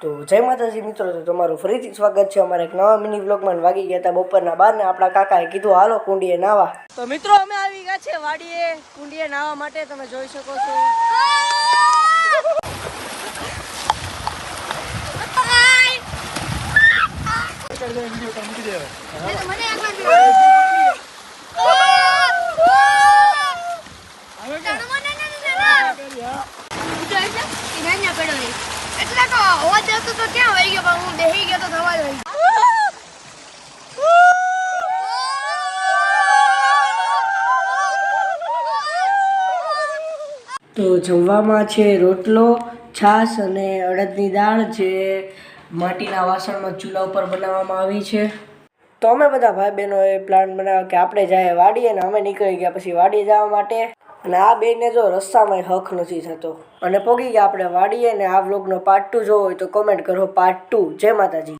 તો જય માતાજી મિત્રો, તો તમારું ફરીથી સ્વાગત છે અમારા એક નવા મિની વ્લોગમાં. વાગી ગયા હતા બપોરના 12 ને આપણા કાકાએ કીધું હાલો કુંડીએ નાવા. તો મિત્રો અમે આવી ગયા છે વાડીએ કુંડીએ નાવા માટે. તમે જોઈ શકો છો તો જમવામાં છે રોટલો, છાશ અને અડદની દાળ, જે માટીના વાસણમાં ચૂલા ઉપર બનાવવામાં આવી છે. તો અમે બધા ભાઈ બહેનોએ પ્લાન બનાવ્યો કે આપણે જાય વાડીએ, અને અમે નીકળી ગયા પછી વાડીએ જવા માટે. અને આ બેને જો રસ્તામાં હક નથી થતો અને પોગી ગયા આપણે વાડીએ. ને આ વ્લોગનો પાર્ટ 2 જોવો હોય તો કોમેન્ટ કરો પાર્ટ 2. જય માતાજી.